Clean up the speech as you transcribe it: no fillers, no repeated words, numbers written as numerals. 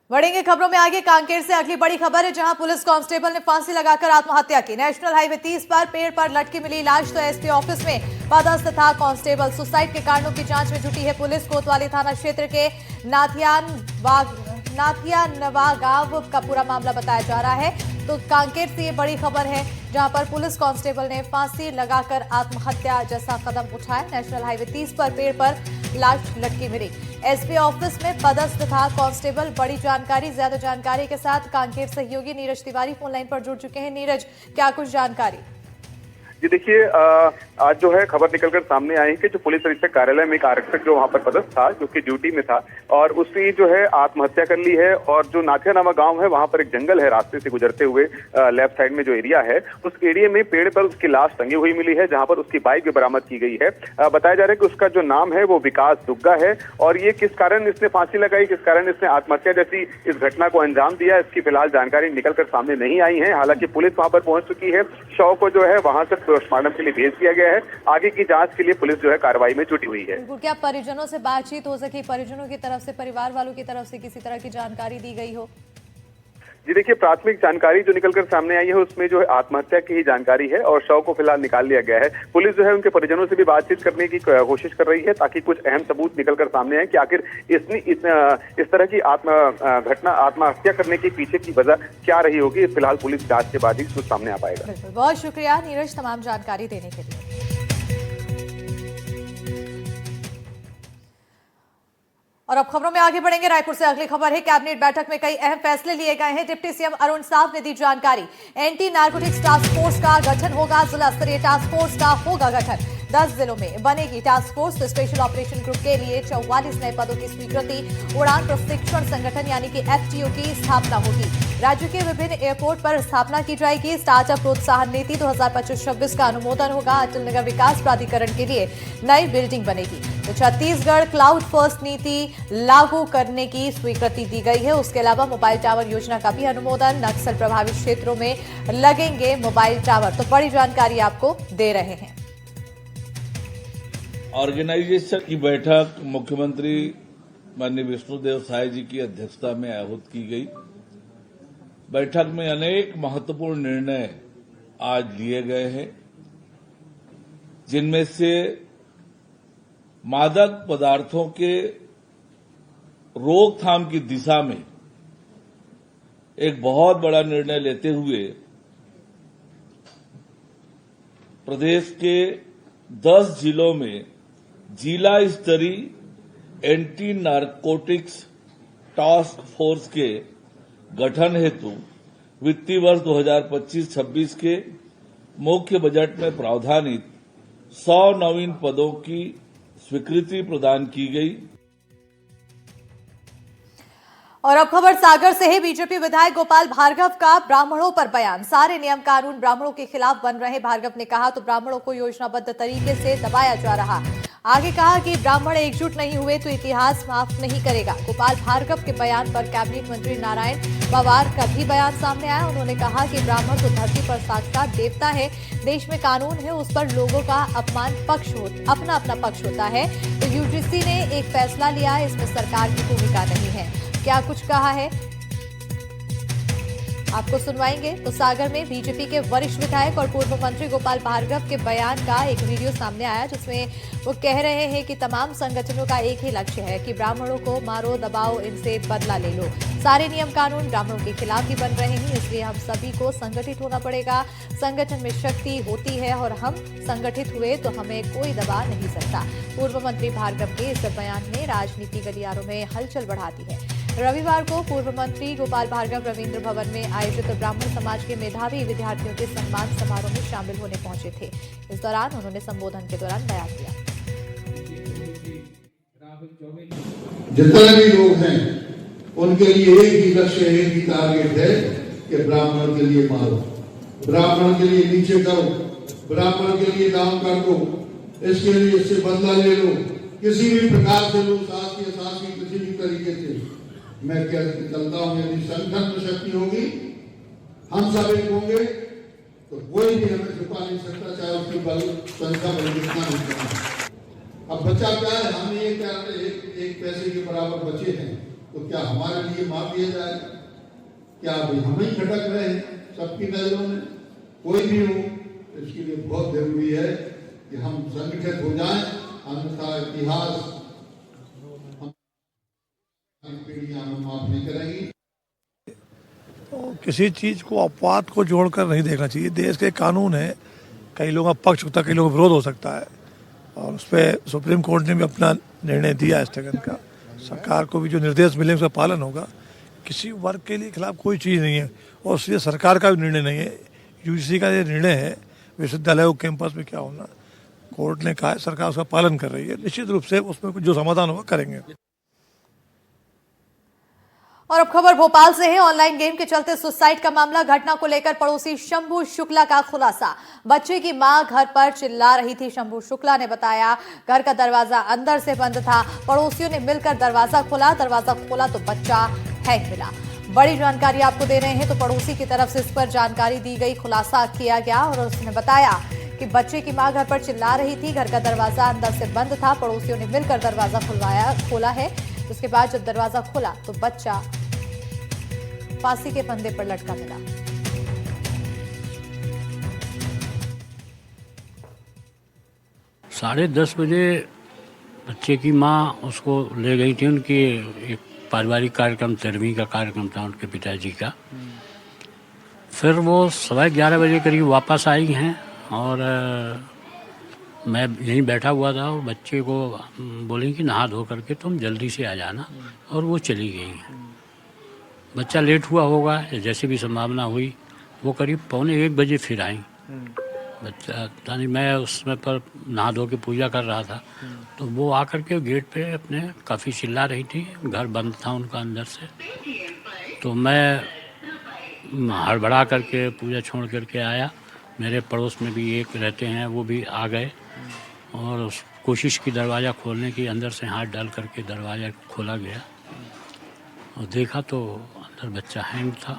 बढ़ेंगे खबरों में आगे। कांकेर से अगली बड़ी खबर है, जहां पुलिस कांस्टेबल ने फांसी लगाकर आत्महत्या की। नेशनल हाईवे 30 पर पेड़ पर लटकी मिली लाश, तो एसपी ऑफिस में पदस्थ था कांस्टेबल। सुसाइड के कारणों की जांच में जुटी है पुलिस। कोतवाली थाना क्षेत्र के नाथियानवा गांव का पूरा मामला बताया जा रहा है। तो कांकेर से ये बड़ी खबर है, जहां पर पुलिस कांस्टेबल ने फांसी लगाकर आत्महत्या जैसा कदम उठाया। नेशनल हाईवे 30 पर पेड़ पर लाश लटकी मिली। एसपी ऑफिस में पदस्थ था कांस्टेबल। बड़ी जानकारी, ज्यादा जानकारी के साथ कांकेर सहयोगी नीरज तिवारी फोन लाइन पर जुड़ चुके हैं। नीरज, क्या कुछ जानकारी? जी देखिए, आज जो है खबर निकलकर सामने आई है कि जो पुलिस अधीक्षक कार्यालय में एक आरक्षक जो वहां पर पदस्थ था, जो कि ड्यूटी में था, और उसने जो है आत्महत्या कर ली है। और जो नाथियानामा गांव है, वहां पर एक जंगल है, रास्ते से गुजरते हुए लेफ्ट साइड में जो एरिया है, उस एरिया में पेड़ पर उसकी लाश टंगी हुई मिली है, जहां पर उसकी बाइक भी बरामद की गई है। बताया जा रहा है कि उसका जो नाम है वो विकास दुग्गा है। और ये किस कारण इसने फांसी लगाई, किस कारण इसने आत्महत्या जैसी इस घटना को अंजाम दिया, इसकी फिलहाल जानकारी निकलकर सामने नहीं आई है। हालांकि पुलिस वहां पर पहुंच चुकी है। शव को जो है वहां से पोस्टमार्टम के लिए भेज दिया गया है। आगे की जांच के लिए पुलिस जो है कार्रवाई में जुटी हुई है। क्या परिजनों से बातचीत हो सकी? परिजनों की तरफ से, परिवार वालों की तरफ से किसी तरह की जानकारी दी गई हो? जी देखिए, प्राथमिक जानकारी जो निकलकर सामने आई है उसमें जो है आत्महत्या की ही जानकारी है और शव को फिलहाल निकाल लिया गया है। पुलिस जो है उनके परिजनों से भी बातचीत करने की कोशिश कर रही है, ताकि कुछ अहम सबूत निकलकर सामने आए कि आखिर इस तरह की आत्महत्या करने के पीछे की वजह क्या रही होगी। फिलहाल पुलिस जांच के बाद ही कुछ सामने आ पाएगा। बहुत शुक्रिया नीरज, तमाम जानकारी देने के लिए। और अब खबरों में आगे बढ़ेंगे। रायपुर से अगली खबर है, कैबिनेट बैठक में कई अहम फैसले लिए गए हैं। डिप्टी सीएम अरुण साव ने दी जानकारी। एंटी नारकोटिक्स टास्क फोर्स का गठन होगा। जिला स्तरीय टास्क फोर्स का होगा गठन। 10 जिलों में बनेगी task force. Special operation group के लिए 44 नए पदों की स्वीकृति। उड़ान प्रशिक्षण संगठन यानी कि एफटीओ की स्थापना होगी। राज्य के विभिन्न एयरपोर्ट पर स्थापना की जाएगी। स्टार्टअप प्रोत्साहन नीति 2025-26 का अनुमोदन होगा। अटल नगर विकास प्राधिकरण के लिए नई बिल्डिंग बनेगी। तो छत्तीसगढ़ क्लाउड फर्स्ट नीति लागू करने की स्वीकृति दी गई है। उसके अलावा मोबाइल टावर योजना का भी अनुमोदन। नक्सल प्रभावित क्षेत्रों में लगेंगे मोबाइल टावर। तो बड़ी जानकारी आपको दे रहे हैं। ऑर्गेनाइजेशन की बैठक मुख्यमंत्री माननीय विष्णुदेव साय जी की अध्यक्षता में आयोजित की गई। बैठक में अनेक महत्वपूर्ण निर्णय आज लिए गए हैं, जिनमें से मादक पदार्थों के रोकथाम की दिशा में एक बहुत बड़ा निर्णय लेते हुए प्रदेश के 10 जिलों में जिला स्तरीय एंटी नारकोटिक्स टास्क फोर्स के गठन हेतु वित्तीय वर्ष 2025-26 के मुख्य बजट में प्रावधानित 100 नवीन पदों की स्वीकृति प्रदान की गई। और अब खबर सागर से है। बीजेपी विधायक गोपाल भार्गव का ब्राह्मणों पर बयान। सारे नियम कानून ब्राह्मणों के खिलाफ बन रहे। भार्गव ने कहा तो ब्राह्मणों को योजनाबद्ध तरीके से दबाया जा रहा। आगे कहा कि ब्राह्मण एकजुट नहीं हुए तो इतिहास माफ नहीं करेगा। गोपाल भार्गव के बयान पर कैबिनेट मंत्री नारायण पवार का भी बयान सामने आया। उन्होंने कहा कि ब्राह्मण तो धरती पर साक्षात देवता है। देश में कानून है, उस पर लोगों का अपना अपना पक्ष होता है। तो यूजीसी ने एक फैसला लिया है, इसमें सरकार की भूमिका नहीं है। क्या कुछ कहा है आपको सुनवाएंगे। तो सागर में बीजेपी के वरिष्ठ विधायक और पूर्व मंत्री गोपाल भार्गव के बयान का एक वीडियो सामने आया, जिसमें वो कह रहे हैं कि तमाम संगठनों का एक ही लक्ष्य है कि ब्राह्मणों को मारो, दबाओ, इनसे बदला ले लो। सारे नियम कानून ब्राह्मणों के खिलाफ ही बन रहे हैं, इसलिए हम सभी को संगठित होना पड़ेगा। संगठन में शक्ति होती है और हम संगठित हुए तो हमें कोई दबा नहीं सकता। पूर्व मंत्री भार्गव के इस बयान ने राजनीति गलियारों में हलचल बढ़ा दी है। रविवार को पूर्व मंत्री गोपाल भार्गव रविंद्र भवन में आयोजित ब्राह्मण समाज के मेधावी विद्यार्थियों के सम्मान समारोह में शामिल होने पहुंचे थे। इस दौरान उन्होंने संबोधन के दौरान बयान दिया। जितने भी लोग हैं उनके लिए एक ही लक्ष्य, एक ही टारगेट है कि ब्राह्मण के लिए मारो, ब्राह्मण के लिए नीचे करो, ब्राह्मण के लिए काम कर दो, इसके लिए इससे बदला ले लो, किसी भी प्रकार से लो, सास की किसी भी तरीके से। मैं क्या चलता हूं, यदि संगठन में शक्ति होगी, हम सब एक होंगे तो कोई भी हमें छुपा नहीं सकता, चाहे उसकी बल संख्या बल कितना नहीं। अब बचा क्या है, हम ये क्या एक पैसे के बराबर बचे हैं, तो क्या हमारे लिए मार दिया जाएगा? क्या अभी हम ही खटक रहे हैं सबकी नजरों में? कोई भी हो, इसके लिए बहुत जरूरी है कि हम संगठित हो जाएं, अन्यथा इतिहास पीढ़ियां हम माफ नहीं करेंगी। तो किसी चीज को अपवाद को जोड़कर नहीं देखना चाहिए। देश के कानून है, कई लोगों का पक्ष होता है, कई लोगों का विरोध हो सकता है, और उस पर सुप्रीम कोर्ट ने भी अपना निर्णय दिया स्थगन का। सरकार को भी जो निर्देश मिले उसका पालन होगा। किसी वर्ग के लिए खिलाफ कोई चीज़ नहीं है, और इसलिए सरकार का भी निर्णय नहीं है, यूजीसी का ये निर्णय है विश्वविद्यालय कैंपस में क्या होना। कोर्ट ने कहा है, सरकार उसका पालन कर रही है। निश्चित रूप से उसमें जो समाधान होगा करेंगे। और अब खबर भोपाल से है। ऑनलाइन गेम के चलते सुसाइड का मामला, घटना को लेकर पड़ोसी शंभू शुक्ला का खुलासा। बच्चे की मां घर पर चिल्ला रही थी। शंभू शुक्ला ने बताया घर का दरवाजा अंदर से बंद था, पड़ोसियों ने मिलकर दरवाजा खोला तो बच्चा हैंग मिला। बड़ी जानकारी आपको दे रहे हैं, तो पड़ोसी की तरफ से इस पर जानकारी दी गई, खुलासा किया गया और उसने बताया कि बच्चे की मां घर पर चिल्ला रही थी, घर का दरवाजा अंदर से बंद था, पड़ोसियों ने मिलकर दरवाजा खोला है। उसके बाद जब दरवाजा खोला तो बच्चा फांसी के फंदे पर लटका मिला। साढ़े 10 बजे बच्चे की माँ उसको ले गई थी। उनकी एक पारिवारिक कार्यक्रम, 13वीं का कार्यक्रम था उनके पिताजी का। फिर वो 11:15 बजे करीब वापस आई हैं, और मैं यहीं बैठा हुआ था, और बच्चे को बोली कि नहा धो करके तुम जल्दी से आ जाना, और वो चली गई हैं। बच्चा लेट हुआ होगा, जैसे भी संभावना हुई, वो करीब 1:45 बजे फिर आई। बच्चा यानी मैं उसमें पर नहा धो के पूजा कर रहा था, तो वो आकर के गेट पे अपने काफ़ी चिल्ला रही थी। घर बंद था उनका अंदर से, तो मैं हड़बड़ा करके पूजा छोड़ करके आया। मेरे पड़ोस में भी एक रहते हैं, वो भी आ गए, और उस कोशिश की दरवाज़ा खोलने की, अंदर से हाथ डाल करके दरवाज़ा खोला गया, और देखा तो अंदर बच्चा हैंग था।